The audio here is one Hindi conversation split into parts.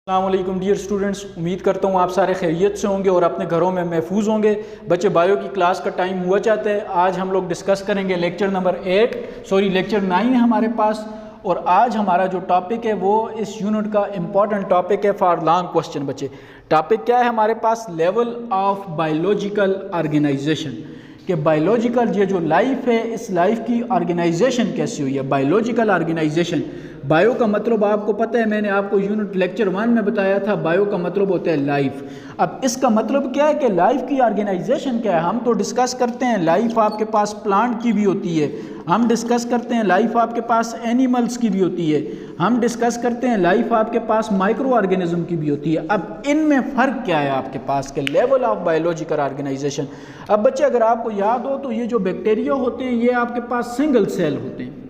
अस्सलामुअलैकुम डियर स्टूडेंट्स, उम्मीद करता हूँ आप सारे खैरियत से होंगे और अपने घरों में महफूज होंगे। बच्चे, बायो की क्लास का टाइम हुआ चाहता है। आज हम लोग डिस्कस करेंगे लेक्चर 9 है हमारे पास। और आज हमारा जो टॉपिक है वो इस यूनिट का इम्पॉर्टेंट टॉपिक है फॉर लॉन्ग क्वेश्चन। बच्चे, टॉपिक क्या है हमारे पास? लेवल ऑफ बायोलॉजिकल ऑर्गेनाइजेशन, कि बायोलॉजिकल ये जो लाइफ है इस लाइफ की ऑर्गेनाइजेशन कैसी हुई है। बायोलॉजिकल ऑर्गेनाइजेशन, बायो का मतलब आपको पता है, मैंने आपको यूनिट लेक्चर 1 में बताया था। बायो का मतलब होता है लाइफ। अब इसका मतलब क्या है कि लाइफ की ऑर्गेनाइजेशन क्या है। हम तो डिस्कस करते हैं लाइफ आपके पास प्लांट की भी होती है, हम डिस्कस करते हैं लाइफ आपके पास एनिमल्स की भी होती है, हम डिस्कस करते हैं लाइफ आपके पास माइक्रो ऑर्गेनिज्म की भी होती है। अब इनमें फ़र्क क्या है आपके पास के लेवल ऑफ बायोलॉजिकल ऑर्गेनाइजेशन। अब बच्चे, अगर आपको याद हो तो ये जो बैक्टीरिया होते हैं ये आपके पास सिंगल सेल होते हैं।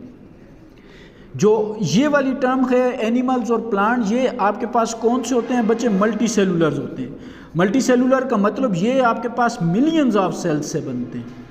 जो ये वाली टर्म है एनिमल्स और प्लांट, ये आपके पास कौन से होते हैं बच्चे? मल्टी सेलुलर्स होते हैं। मल्टी सेलुलर का मतलब ये आपके पास मिलियंस ऑफ सेल्स से बनते हैं।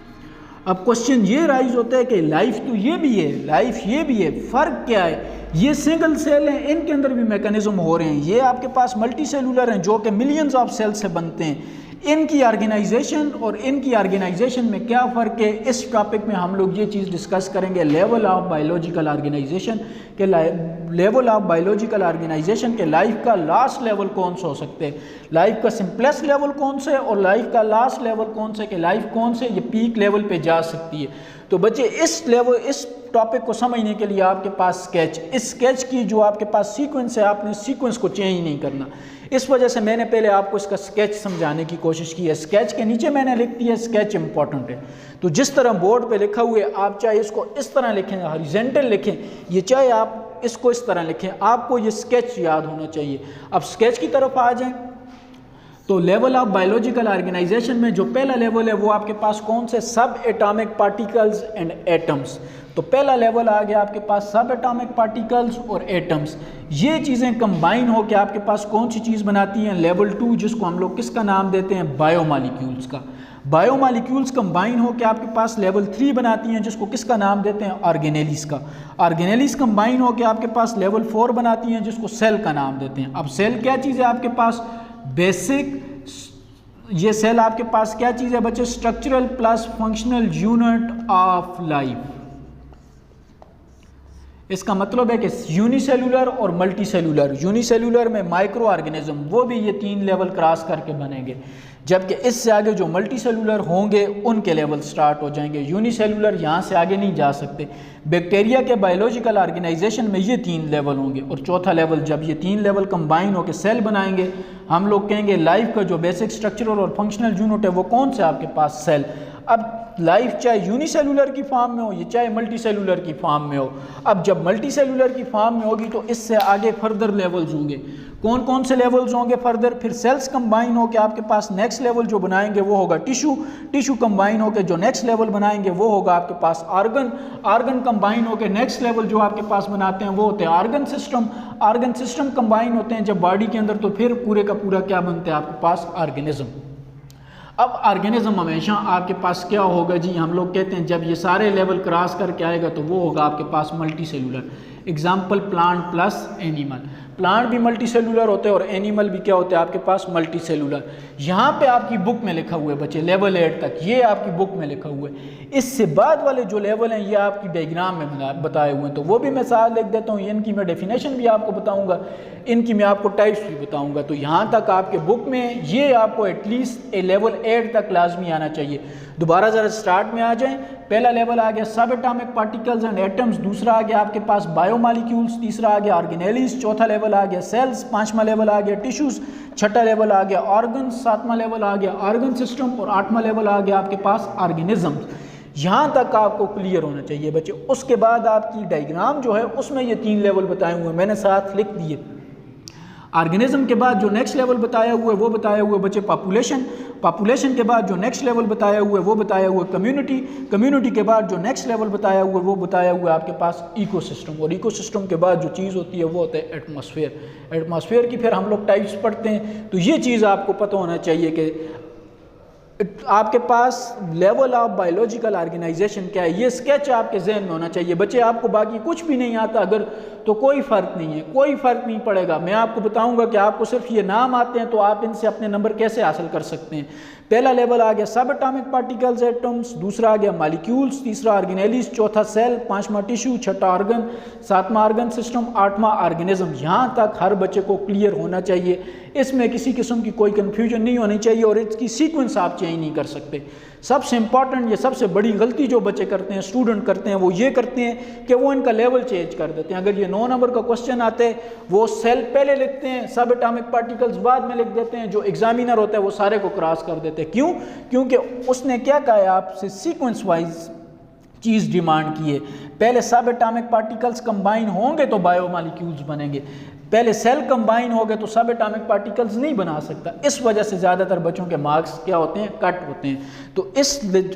अब क्वेश्चन ये राइज होता है कि लाइफ तो ये भी है, लाइफ ये भी है, फ़र्क क्या है? ये सिंगल सेल हैं, इनके अंदर भी मैकेनिज्म हो रहे हैं। ये आपके पास मल्टी सेलुलर हैं जो कि मिलियंस ऑफ सेल्स से बनते हैं। इनकी ऑर्गेनाइजेशन और इनकी ऑर्गेनाइजेशन में क्या फ़र्क है, इस टॉपिक में हम लोग ये चीज़ डिस्कस करेंगे। लेवल ऑफ बायोलॉजिकल ऑर्गेनाइजेशन के लेवल ऑफ बायोलॉजिकल ऑर्गेनाइजेशन के लाइफ का लास्ट लेवल कौन सा हो सकते हैं, लाइफ का सिंपलेस्ट लेवल कौन से और लाइफ का लास्ट लेवल कौन से, कि लाइफ कौन से ये पीक लेवल पे जा सकती है। तो बच्चे, इस टॉपिक को समझने के लिए आपके पास स्केच, इस स्केच की जो आपके पास सीक्वेंस है, आपने सीक्वेंस को चेंज नहीं करना। इस वजह से मैंने पहले आपको इसका स्केच समझाने की कोशिश की है। स्केच के नीचे मैंने लिख दिया स्केच इंपॉर्टेंट है। तो जिस तरह बोर्ड पे लिखा हुआ है, आप चाहे इसको इस तरह लिखें, हॉरिजॉन्टल लिखें, ये चाहे आप इसको इस तरह लिखें, आपको ये स्केच याद होना चाहिए। अब स्केच की तरफ आ जाएं तो लेवल ऑफ बायोलॉजिकल ऑर्गेनाइजेशन में जो पहला लेवल है वो आपके पास कौन से? सब एटॉमिक पार्टिकल्स एंड एटम्स। तो पहला लेवल आ गया आपके पास सब एटॉमिक पार्टिकल्स और एटम्स। ये चीज़ें कंबाइन हो के आपके पास कौन सी चीज़ बनाती हैं? लेवल 2, जिसको हम लोग किसका नाम देते हैं? बायोमॉलिक्यूल्स का। बायोमॉलिक्यूल्स कंबाइन हो के आपके पास लेवल 3 बनाती हैं, जिसको किसका नाम देते हैं? ऑर्गेनेलिस का। ऑर्गेनेलिस कंबाइन हो के आपके पास लेवल 4 बनाती हैं, जिसको सेल का नाम देते हैं। अब सेल क्या चीज़ है आपके पास? बेसिक, ये सेल आपके पास क्या चीज़ है बच्चे? Structural plus functional unit of life. इसका मतलब है कि यूनिसेलुलर और मल्टी सेलुलर। यूनिसेलुलर में माइक्रो ऑर्गेनिज्म, वो भी ये 3 लेवल क्रॉस करके बनेंगे, जबकि इससे आगे जो मल्टी सेलुलर होंगे उनके लेवल स्टार्ट हो जाएंगे। यूनिसेलुलर यहाँ से आगे नहीं जा सकते। बैक्टीरिया के बायोलॉजिकल ऑर्गेनाइजेशन में ये 3 लेवल होंगे और चौथा लेवल, जब ये 3 लेवल कंबाइन होकर सेल बनाएंगे, हम लोग कहेंगे लाइफ का जो बेसिक स्ट्रक्चरल और फंक्शनल यूनिट है वो कौन से आपके पास? सेल। अब लाइफ चाहे यूनिसेलुलर की फॉर्म में हो, ये चाहे मल्टी सेलुलर की फॉर्म में हो। अब जब मल्टी सेलुलर की फॉर्म में होगी तो इससे आगे फर्दर लेवल्स होंगे। कौन कौन से लेवल्स होंगे फर्दर? फिर सेल्स कंबाइन होकर आपके पास नेक्स्ट लेवल जो बनाएंगे वो होगा टिश्यू। टिश्यू कंबाइन होकर जो नेक्स्ट लेवल बनाएंगे वो होगा आपके पास ऑर्गन। ऑर्गन कंबाइन होकर नेक्स्ट लेवल जो आपके पास बनाते हैं वो होते हैं organ system. Organ system combine होते हैं जब बॉडी के अंदर, तो फिर पूरे का पूरा क्या बनता है आपके पास? ऑर्गेनिज्म। अब ऑर्गेनिज्म हमेशा आपके पास क्या होगा जी? हम लोग कहते हैं जब ये सारे लेवल क्रॉस करके आएगा तो वो होगा आपके पास multicellular. Example, plant plus animal. Plant भी मल्टी सेलुलर होते हैं और एनिमल भी क्या होते हैं आपके पास? Multi cellular. यहाँ पे आपकी बुक में लिखा हुआ है बच्चे लेवल 8 तक, ये आपकी बुक में लिखा हुआ है। इससे बाद वाले जो लेवल हैं ये आपकी डायग्राम में बताए हुए हैं, तो वो भी मैं साथ लिख देता हूँ। इनकी मैं डेफिनेशन भी आपको बताऊँगा, इनकी मैं आपको टाइप्स भी बताऊँगा। तो यहाँ तक आपके बुक में ये आपको एटलीस्ट लेवल 8 तक लाजमी आना चाहिए। दोबारा ज़रा स्टार्ट में आ जाएं। पहला लेवल आ गया सब एटॉमिक पार्टिकल्स एंड एटम्स, दूसरा आ गया आपके पास बायोमॉलिक्यूल्स, तीसरा आ गया ऑर्गेनेलिस, चौथा लेवल आ गया सेल्स, पांचवा लेवल आ गया टिश्यूज, छठा लेवल आ गया ऑर्गन, सातवां लेवल आ गया ऑर्गन सिस्टम और आठवां लेवल आ गया आपके पास ऑर्गेनिज्म। यहाँ तक आपको क्लियर होना चाहिए बच्चे। उसके बाद आपकी डायग्राम जो है उसमें ये 3 लेवल बताए हुए मैंने साथ लिख दिए। ऑर्गेनिज्म के बाद जो नेक्स्ट लेवल बताया हुआ है वो बताया हुआ है बच्चे पॉपुलेशन। पॉपुलेशन के बाद जो नेक्स्ट लेवल बताया हुआ है वो बताया हुआ है कम्युनिटी। कम्युनिटी के बाद जो नेक्स्ट लेवल बताया हुआ है वो बताया हुआ है आपके पास इकोसिस्टम। और इकोसिस्टम के बाद जो चीज़ होती है वो होता है एटमॉस्फेयर। एटमॉस्फेयर की फिर हम लोग टाइप्स पढ़ते हैं। तो ये चीज़ आपको पता होना चाहिए कि आपके पास लेवल ऑफ बायोलॉजिकल ऑर्गेनाइजेशन क्या है। ये स्केच आपके जहन में होना चाहिए बच्चे। आपको बाकी कुछ भी नहीं आता, अगर तो कोई फ़र्क नहीं है, कोई फ़र्क नहीं पड़ेगा। मैं आपको बताऊंगा कि आपको सिर्फ ये नाम आते हैं तो आप इनसे अपने नंबर कैसे हासिल कर सकते हैं। पहला लेवल आ गया सब एटॉमिक पार्टिकल्स एटम्स, दूसरा आ गया मालिक्यूल्स, तीसरा ऑर्गेनेलिस, चौथा सेल, पांचवा टिश्यू, छठा ऑर्गन, सातवां ऑर्गन सिस्टम, आठवां ऑर्गेनिज्म। यहाँ तक हर बच्चे को क्लियर होना चाहिए, इसमें किसी किस्म की कोई कन्फ्यूजन नहीं होनी चाहिए और इसकी सीक्वेंस आप चेंज नहीं कर सकते। सबसे इंपॉर्टेंट, ये सबसे बड़ी गलती जो बच्चे करते हैं, स्टूडेंट करते हैं, वो ये करते हैं कि वो इनका लेवल चेंज कर देते हैं। अगर ये 9 नंबर का क्वेश्चन आते हैं वो सेल पहले लिखते हैं, सब एटॉमिक पार्टिकल्स बाद में लिख देते हैं, जो एग्जामिनर होता है वो सारे को क्रॉस कर देते हैं। क्यों? क्योंकि उसने क्या कहा है आपसे, सीक्वेंस वाइज चीज़ डिमांड की है। पहले सब एटॉमिक पार्टिकल्स कंबाइन होंगे तो बायोमॉलिक्यूल्स बनेंगे, पहले सेल कंबाइन हो गए तो सब एटॉमिक पार्टिकल्स नहीं बना सकता। इस वजह से ज़्यादातर बच्चों के मार्क्स क्या होते हैं, कट होते हैं। तो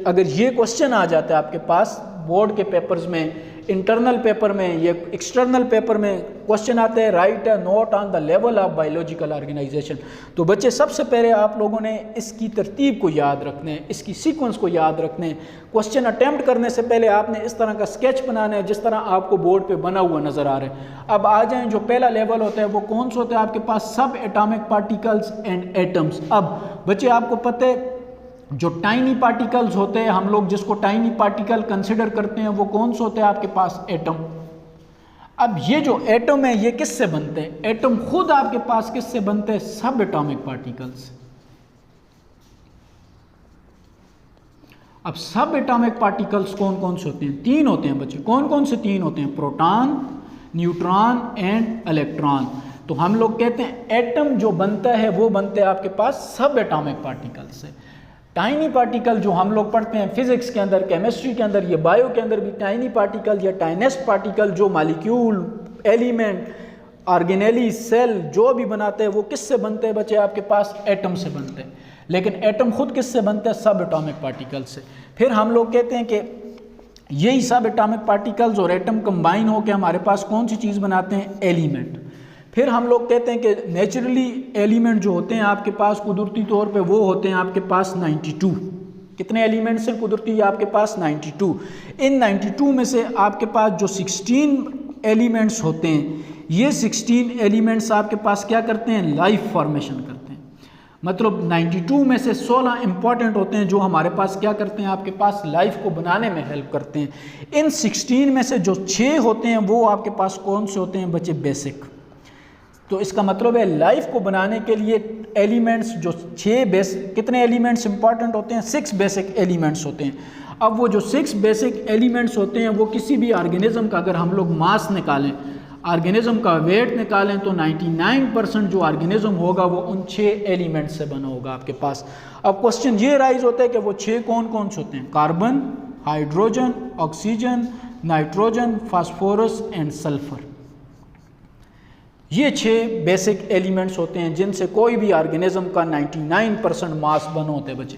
अगर ये क्वेश्चन आ जाता है आपके पास बोर्ड के पेपर्स में, इंटरनल पेपर में या एक्सटर्नल पेपर में क्वेश्चन आते हैं, write a note on the level of biological organisation, तो बच्चे सबसे पहले आप लोगों ने इसकी तरतीब को याद रखना है, इसकी सीक्वेंस को याद रखना है। क्वेश्चन अटैम्प्ट करने से पहले आपने इस तरह का स्केच बनाना है जिस तरह आपको बोर्ड पे बना हुआ नज़र आ रहा है। अब आ जाएं, जो पहला लेवल होता है वो कौन सा होता है आपके पास, सब एटॉमिक पार्टिकल्स एंड एटम्स। अब बच्चे आपको पता है जो टाइनी पार्टिकल्स होते हैं, हम लोग जिसको टाइनी पार्टिकल कंसिडर करते हैं, वो कौन सा होता है आपके पास, एटम। अब ये जो एटम है ये किससे बनते हैं, एटम खुद आपके पास किससे बनते हैं, सब एटॉमिक पार्टिकल्स। अब सब एटॉमिक पार्टिकल्स कौन कौन से होते हैं, 3 होते हैं बच्चे। कौन कौन से 3 होते हैं, प्रोटॉन, न्यूट्रॉन एंड इलेक्ट्रॉन। तो हम लोग कहते हैं एटम जो बनता है वो बनते हैं आपके पास सब एटॉमिक पार्टिकल से। टाइनी पार्टिकल जो हम लोग पढ़ते हैं फिजिक्स के अंदर, केमिस्ट्री के अंदर, ये बायो के अंदर भी टाइनी पार्टिकल या टाइनेस्ट पार्टिकल जो मालिक्यूल, एलिमेंट, ऑर्गेनेली, सेल जो भी बनाते हैं वो किससे बनते हैं बच्चे, आपके पास एटम से बनते हैं। लेकिन एटम खुद किससे बनते हैं, सब एटॉमिक पार्टिकल से। फिर हम लोग कहते हैं कि यही सब एटॉमिक पार्टिकल्स और एटम कंबाइन होकर हमारे पास कौन सी चीज़ बनाते हैं, एलिमेंट। फिर हम लोग कहते हैं कि नेचुरली एलिमेंट जो होते हैं आपके पास कुदरती तौर पे वो होते हैं आपके पास 92। कितने एलिमेंट्स हैं कुदरती आपके पास, 92। इन 92 में से आपके पास जो 16 एलिमेंट्स होते हैं, ये 16 एलिमेंट्स आपके पास क्या करते हैं, लाइफ फॉर्मेशन करते हैं। मतलब 92 में से 16 इंपॉर्टेंट होते हैं जो हमारे पास क्या करते हैं, आपके पास लाइफ को बनाने में हेल्प करते हैं। इन 16 में से जो 6 होते हैं वो आपके पास कौन से होते हैं बच्चे, बेसिक। तो इसका मतलब है लाइफ को बनाने के लिए एलिमेंट्स जो 6 कितने एलिमेंट्स इंपॉर्टेंट होते हैं, 6 बेसिक एलिमेंट्स होते हैं। अब वो जो 6 बेसिक एलिमेंट्स होते हैं वो किसी भी ऑर्गेनिज्म का अगर हम लोग मास निकालें, ऑर्गेनिज्म का वेट निकालें, तो 99% जो ऑर्गेनिज्म होगा वो उन 6 एलिमेंट्स से बना होगा आपके पास। अब क्वेश्चन ये राइज होता है कि वो 6 कौन कौन से होते हैं, carbon, hydrogen, oxygen, nitrogen, phosphorus and sulphur. ये 6 बेसिक एलिमेंट्स होते हैं जिनसे कोई भी ऑर्गेनिज्म का 99% मास बना होता है बच्चे।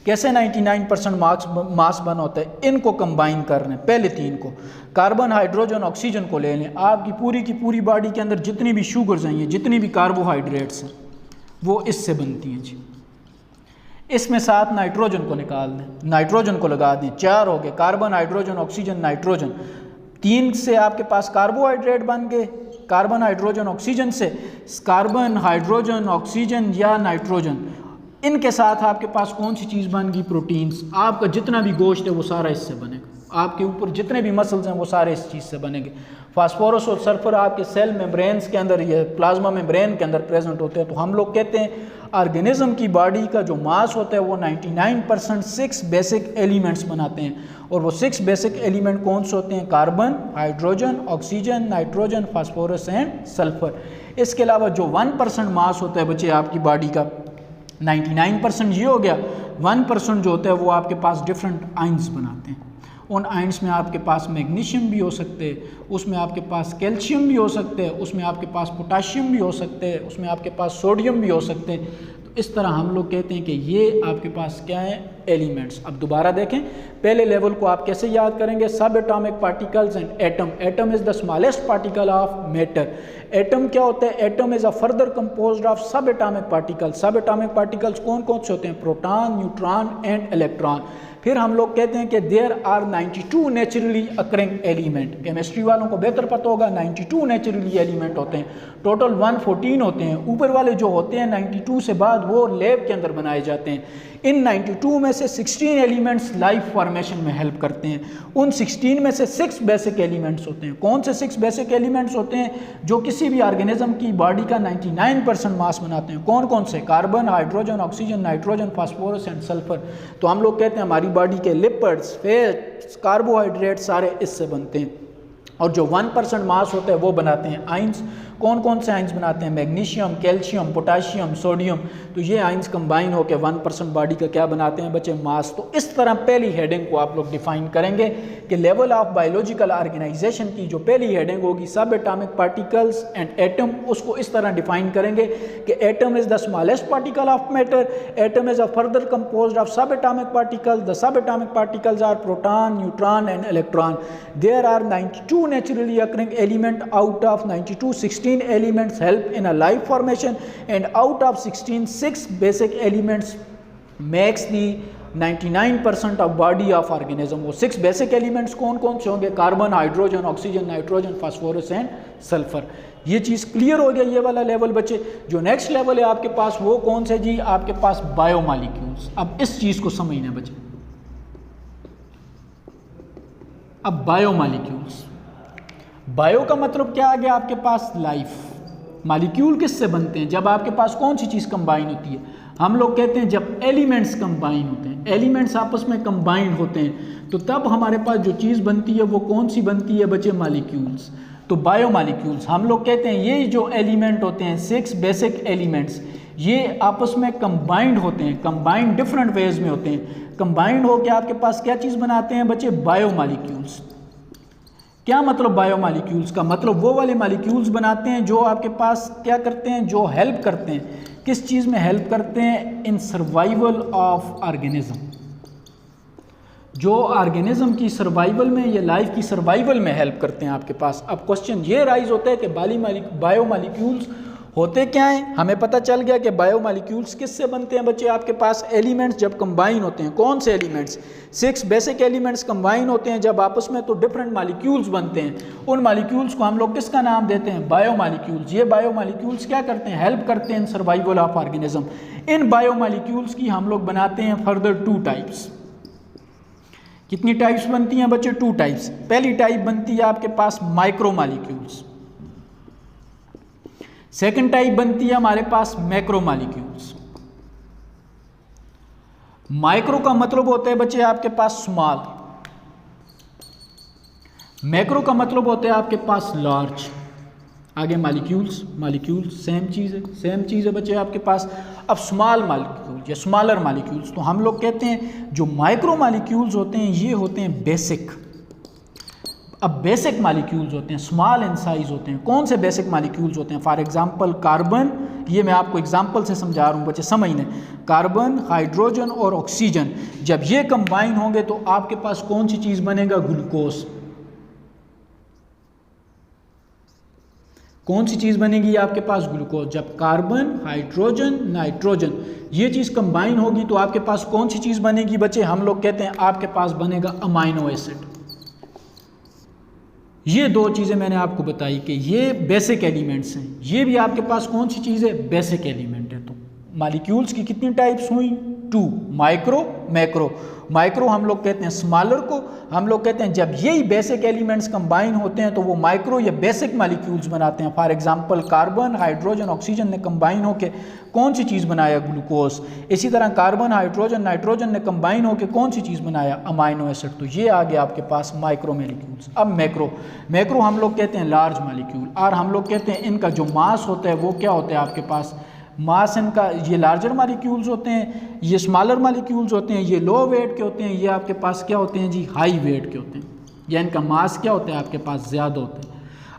कैसे 99% मास बना होता है, इनको कंबाइन कर रहे हैं। पहले 3 को, कार्बन, हाइड्रोजन, ऑक्सीजन को ले लें। आपकी पूरी की पूरी बॉडी के अंदर जितनी भी शुगर्स हैं, जितनी भी कार्बोहाइड्रेट्स हैं, वो इससे बनती हैं जी। इसमें 7 नाइट्रोजन को निकाल दें, नाइट्रोजन को लगा दें, 4 हो गए, कार्बन, हाइड्रोजन, ऑक्सीजन, नाइट्रोजन। 3 से आपके पास कार्बोहाइड्रेट बन गए, कार्बन, हाइड्रोजन, ऑक्सीजन से कार्बन, हाइड्रोजन, ऑक्सीजन या नाइट्रोजन। इनके साथ आपके पास कौन सी चीज़ बन गई, प्रोटीन्स। आपका जितना भी गोश्त है वो सारा इससे बनेगा, आपके ऊपर जितने भी मसल्स हैं वो सारे इस चीज़ से बनेंगे। फास्फोरस और सल्फर आपके सेल मेम्ब्रेन्स के अंदर या प्लाज्मा मेम्ब्रेन के अंदर प्रेजेंट होते हैं। तो हम लोग कहते हैं ऑर्गेनिज्म की बॉडी का जो मास होता है वो 99% 6 बेसिक एलिमेंट्स बनाते हैं। और वो 6 बेसिक एलिमेंट कौन से होते हैं, carbon, hydrogen, oxygen, nitrogen, phosphorus and sulphur. इसके अलावा जो 1% मास होता है बच्चे आपकी बॉडी का, 99% ये हो गया, 1% जो होता है वो आपके पास डिफरेंट आइंस बनाते हैं। उन आइंस में आपके पास मैग्नीशियम भी हो सकते हैं, उसमें आपके पास कैल्शियम भी हो सकते हैं, उसमें आपके पास पोटाशियम भी हो सकते हैं, उसमें आपके पास सोडियम भी हो सकते हैं। तो इस तरह हम लोग कहते हैं कि ये आपके पास क्या है, एलिमेंट्स। अब दोबारा देखें, पहले लेवल को आप कैसे याद करेंगे, सब atomic particles and atom. Atom is the smallest particle of matter. Atom क्या होता है, atom is a further composed of subatomic particles. सब एटॉमिक पार्टिकल्स कौन कौन से होते हैं, प्रोटॉन, न्यूट्रॉन एंड इलेक्ट्रॉन। फिर हम लोग कहते हैं कि there are 92 naturally occurring element. Chemistry वालों को बेहतर पता होगा, 92 नेचुरली एलिमेंट होते हैं, टोटल 114 होते हैं। ऊपर वाले जो होते हैं 92 से बाद वो लैब के अंदर बनाए जाते हैं। इन 92 में से 16 एलिमेंट्स लाइफ फॉर्मेशन में हेल्प करते हैं। उन 16 में से 6 बेसिक एलिमेंट्स होते हैं। कौन से 6 बेसिक एलिमेंट्स होते हैं जो किसी भी ऑर्गेनिज्म की बॉडी का 99% मास बनाते हैं? कौन कौन से? Carbon, hydrogen, oxygen, nitrogen, phosphorus and sulphur. तो हम लोग कहते हैं हमारी बॉडी के लिपिड्स, फैट्स, कार्बोहाइड्रेट सारे इससे बनते हैं। और जो 1% मास होता है वो बनाते हैं आइंस। कौन कौन से आइंस बनाते हैं? Magnesium, calcium, potassium, sodium. तो ये आइंस कंबाइन होकर 1% बॉडी का क्या बनाते हैं बच्चे? मास। तो इस तरह पहली हेडिंग को आप लोग डिफाइन करेंगे कि लेवल ऑफ बायोलॉजिकल ऑर्गेनाइजेशन की जो पहली हेडिंग होगी सब एटॉमिक पार्टिकल्स एंड एटम, उसको इस तरह डिफाइन करेंगे कि atom is the smallest particle of matter, atom is a further composed of subatomic particles, the subatomic particles are proton, neutron and electron. There are 92 naturally occurring element. Out of 92, 16 elements help in a life formation, and out of 16, 6 basic elements makes the 99% of body of organism. वो 6 basic elements कौन कौन से होंगे? Carbon, hydrogen, oxygen, nitrogen, phosphorus and sulphur. ये चीज़ क्लियर हो गया, ये वाला लेवल बच्चे। जो नेक्स्ट लेवल है आपके पास वो कौन से जी? आपके पास बायोमॉलिक्यूल्स। अब इस चीज़ को समझना बच्चे। अब बायोमॉलिक्यूल्स, बायो का मतलब क्या आ गया आपके पास? लाइफ। मॉलिक्यूल किससे बनते हैं? जब आपके पास कौन सी चीज़ कंबाइन होती है? हम लोग कहते हैं जब एलिमेंट्स कंबाइन होते हैं, एलिमेंट्स आपस में कंबाइन होते हैं तो तब हमारे पास जो चीज़ बनती है वो कौन सी बनती है बच्चे? मॉलिक्यूल्स। तो बायोमॉलिक्यूल्स हम लोग कहते हैं ये जो एलिमेंट होते हैं 6 बेसिक एलिमेंट्स, ये आपस में कंबाइंड होते हैं। कंबाइंड डिफरेंट वेज में होते हैं। कंबाइंड होकर आपके पास क्या चीज़ बनाते हैं बच्चे? बायोमॉलिक्यूल्स। क्या मतलब बायोमॉलिक्यूल्स का? मतलब वो वाले मॉलिक्यूल्स बनाते हैं जो आपके पास क्या करते हैं? जो हेल्प करते हैं। किस चीज़ में हेल्प करते हैं? In survival of organism. जो ऑर्गेनिज्म की सर्वाइवल में या लाइफ की सर्वाइवल में हेल्प करते हैं आपके पास। अब क्वेश्चन ये राइज होता है कि बायोमॉलिक्यूल्स होते क्या हैं? हमें पता चल गया कि बायोमॉलिक्यूल्स किससे बनते हैं बच्चे? आपके पास एलिमेंट्स जब कंबाइन होते हैं। कौन से एलिमेंट्स? 6 बेसिक एलिमेंट्स कंबाइन होते हैं जब आपस में, तो डिफरेंट मॉलिक्यूल्स बनते हैं। उन मॉलिक्यूल्स को हम लोग किसका नाम देते हैं? बायोमॉलिक्यूल्स। ये बायोमॉलिक्यूल्स क्या करते हैं? हेल्प करते हैं इन सर्वाइवल ऑफ ऑर्गेनिज्म। इन बायोमॉलिक्यूल्स की हम लोग बनाते हैं फर्दर 2 टाइप्स। कितनी टाइप्स बनती हैं बच्चे? 2 टाइप्स। पहली टाइप बनती है आपके पास माइक्रोमॉलिक्यूल्स। सेकंड टाइप बनती है हमारे पास मैक्रोमॉलिक्यूल्स। माइक्रो का मतलब होता है बच्चे आपके पास स्मॉल, मैक्रो का मतलब होता है आपके पास लार्ज। आगे मॉलिक्यूल्स सेम चीज़ है बच्चे आपके पास। अब स्मॉल मॉलिक्यूल या स्मॉलर मॉलिक्यूल्स, तो हम लोग कहते हैं जो माइक्रो मॉलिक्यूल्स होते हैं ये होते हैं बेसिक। अब बेसिक मॉलिक्यूल्स होते हैं स्मॉल इन साइज होते हैं। कौन से बेसिक मॉलिक्यूल्स होते हैं? फॉर एग्जांपल कार्बन, ये मैं आपको एग्जांपल से समझा रहा हूँ बच्चे, समझने। कार्बन, हाइड्रोजन और ऑक्सीजन जब ये कंबाइन होंगे तो आपके पास कौन सी चीज़ बनेगा? ग्लूकोज। कौन सी चीज़ बनेगी आपके पास? ग्लूकोज। जब कार्बन, हाइड्रोजन, नाइट्रोजन ये चीज़ कंबाइन होगी तो आपके पास कौन सी चीज़ बनेगी बच्चे? हम लोग कहते हैं आपके पास बनेगा अमाइनो एसिड। ये 2 चीज़ें मैंने आपको बताई कि ये बेसिक एलिमेंट्स हैं। ये भी आपके पास कौन सी चीज़ है? बेसिक एलिमेंट है। तो मॉलिक्यूल्स की कितनी टाइप्स हुई? 2, माइक्रो, मैक्रो। माइक्रो हम लोग कहते हैं स्मॉलर को, हम लोग कहते हैं जब यही बेसिक एलिमेंट्स कंबाइन होते हैं तो वो माइक्रो या बेसिक मॉलिक्यूल्स बनाते हैं। For example carbon, hydrogen, oxygen ने कंबाइन होकर कौन सी चीज़ बनाया? ग्लूकोज। इसी तरह कार्बन, हाइड्रोजन, नाइट्रोजन ने कंबाइन होकर कौन सी चीज़ बनाया? Amino acid. तो ये आ गया आपके पास माइक्रो मॉलिक्यूल्स। अब मैक्रो हम लोग कहते हैं लार्ज मॉलिक्यूल, और हम लोग कहते हैं इनका जो मास होता है वो क्या होता है आपके पास? मास इनका, ये लार्जर मॉलिक्यूल्स होते हैं, ये स्मॉलर मॉलिक्यूल्स होते हैं, ये लो वेट के होते हैं, ये आपके पास क्या होते हैं जी? हाई वेट के होते हैं, या इनका मास क्या होता है आपके पास? ज़्यादा होता है।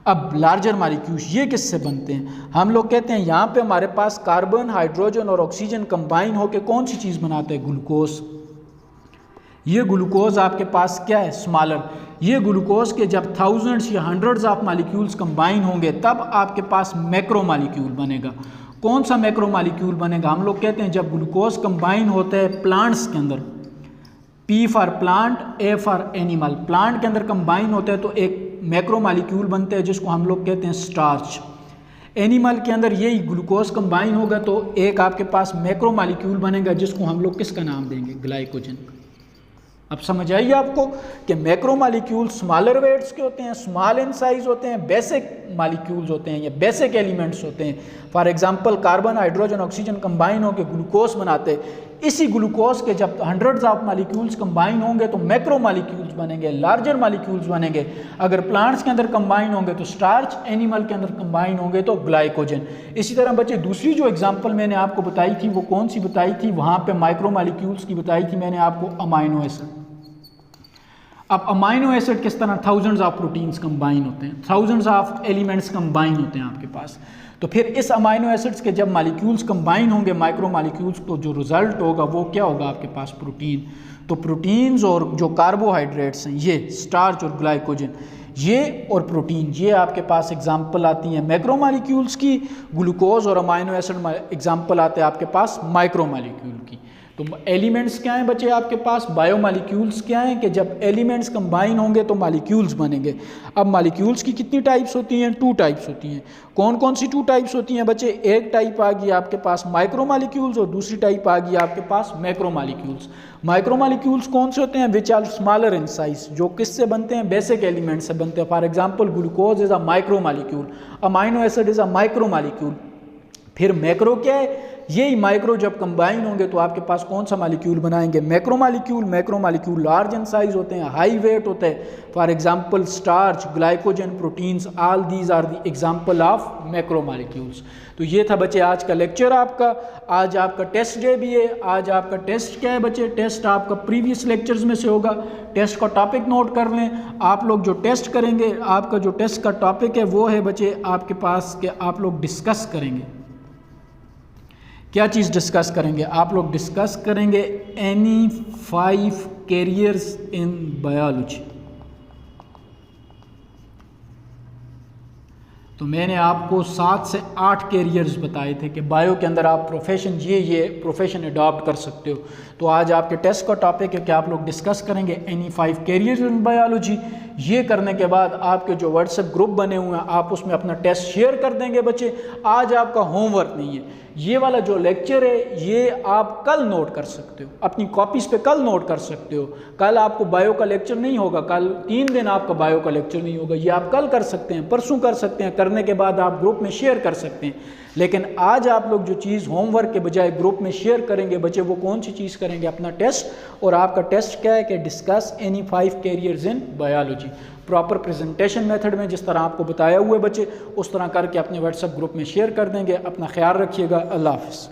अब लार्जर मॉलिक्यूल्स ये किससे बनते हैं? हम लोग कहते हैं यहाँ पे हमारे पास कार्बन, हाइड्रोजन और ऑक्सीजन कंबाइन होकर कौन सी चीज़ बनाते हैं? ग्लूकोज। ये ग्लूकोज आपके पास क्या है, स्मॉलर। ये ग्लूकोज के जब थाउजेंड्स या हंड्रेड्स ऑफ मालिक्यूल्स कंबाइन होंगे तब आपके पास मैक्रो मालिक्यूल बनेगा। कौन सा मैक्रो मालिक्यूल बनेगा? हम लोग कहते हैं जब ग्लूकोज कंबाइन होता है प्लांट्स के अंदर, P for plant, A for animal, plant के अंदर कंबाइन होता है तो एक मैक्रो मालिक्यूल बनते हैं जिसको हम लोग कहते हैं स्टार्च। एनिमल के अंदर यही ग्लूकोज कंबाइन होगा तो एक आपके पास मैक्रो मालिक्यूल बनेगा जिसको हम लोग किसका नाम देंगे, ग्लाइकोजन। अब समझ आइए आपको कि मैक्रो मालिक्यूल स्मॉलर वेट्स के होते हैं, स्मॉल इन साइज होते हैं, बेसिक मालिक्यूल्स होते हैं या बेसिक एलिमेंट्स होते हैं। For example carbon, hydrogen, oxygen combine होकर ग्लूकोज बनाते हैं। इसी ग्लूकोज के जब हंड्रेड्स ऑफ मालिक्यूल्स कंबाइन होंगे तो मैक्रो मालिक्यूल्स बनेंगे, लार्जर मालिक्यूल्स बनेंगे। अगर प्लांट्स के अंदर कंबाइन होंगे तो स्टार्च, एनिमल के अंदर कंबाइन होंगे तो ग्लाइकोजन। इसी तरह बच्चे दूसरी जो एग्जांपल मैंने आपको बताई थी वो कौन सी बताई थी, वहाँ पे माइक्रो मालिक्यूल्स की बताई थी मैंने आपको, अमाइनो एसिड। अब अमाइनो एसिड किस तरह थाउजेंड्स ऑफ प्रोटीन्स कंबाइन होते हैं, थाउजेंड्स ऑफ एलिमेंट्स कंबाइन होते हैं आपके पास। तो फिर इस अमाइनो एसिड्स के जब मालिक्यूल्स कंबाइन होंगे माइक्रो मालिक्यूल्स तो जो रिजल्ट होगा वो क्या होगा आपके पास, प्रोटीन। तो प्रोटीन्स और जो कार्बोहाइड्रेट्स हैं ये स्टार्च और ग्लाइकोजन, ये और प्रोटीन, ये आपके पास एग्जाम्पल आती हैं मैक्रो मालिक्यूल्स की। ग्लूकोज और अमाइनो एसिड एग्जाम्पल आते हैं आपके पास माइक्रो मालिक्यूल की। तो एलिमेंट्स क्या हैं बच्चे आपके पास, बायोमालिक्यूल्स क्या हैं कि जब एलिमेंट्स कंबाइन होंगे तो मालिक्यूल्स बनेंगे। अब मालिक्यूल्स की कितनी टाइप्स होती हैं, 2 टाइप्स होती हैं। कौन कौन सी 2 टाइप्स होती हैं बच्चे? एक टाइप आ गई आपके पास माइक्रो मालिक्यूल्स और दूसरी टाइप आ गई आपके पास मैक्रो मालिक्यूल्स। माइक्रो मालिक्यूल्स कौन से होते हैं? Which are smaller in size, जो किससे बनते हैं, बेसिक एलिमेंट से बनते हैं। For example glucose is a micro molecule, amino acid is a micro molecule. फिर मैक्रो क्या है, यही माइक्रो जब कंबाइन होंगे तो आपके पास कौन सा मालिक्यूल बनाएंगे, macro molecule. Macro molecule large in size होते हैं, हाई वेट होते हैं। For example starch, glycogen, proteins, all these are the example of macro molecules. तो ये था बच्चे आज का लेक्चर आपका। आज आपका टेस्ट डे भी है। आज आपका टेस्ट क्या है बच्चे, टेस्ट आपका प्रीवियस लेक्चर्स में से होगा। टेस्ट का टॉपिक नोट कर लें। आप लोग जो टेस्ट करेंगे, आपका जो टेस्ट का टॉपिक है वो है बच्चे आपके पास कि आप लोग डिस्कस करेंगे, क्या चीज़ डिस्कस करेंगे, आप लोग डिस्कस करेंगे एनी 5 कैरियर्स इन बायोलॉजी। तो मैंने आपको 7 से 8 कैरियर्स बताए थे कि बायो के अंदर आप प्रोफेशन ये प्रोफेशन अडॉप्ट कर सकते हो। तो आज आपके टेस्ट का टॉपिक है कि आप लोग डिस्कस करेंगे एनी 5 कैरियर्स इन बायोलॉजी। ये करने के बाद आपके जो व्हाट्सएप ग्रुप बने हुए हैं आप उसमें अपना टेस्ट शेयर कर देंगे बच्चे। आज आपका होमवर्क नहीं है, ये वाला जो लेक्चर है ये आप कल नोट कर सकते हो, अपनी कॉपीज़ पे कल नोट कर सकते हो। कल आपको बायो का लेक्चर नहीं होगा, कल 3 दिन आपका बायो का लेक्चर नहीं होगा, ये आप कल कर सकते हैं, परसों कर सकते हैं। करने के बाद आप ग्रुप में शेयर कर सकते हैं। लेकिन आज आप लोग जो चीज़ होमवर्क के बजाय ग्रुप में शेयर करेंगे बच्चे, वो कौन सी चीज़ करेंगे, अपना टेस्ट। और आपका टेस्ट क्या है कि discuss any 5 carriers in biology. Proper presentation method में जिस तरह आपको बताया हुआ है बच्चे, उस तरह करके अपने व्हाट्सएप ग्रुप में शेयर कर देंगे। अपना ख्याल रखिएगा। अल्लाह हाफ़िज़।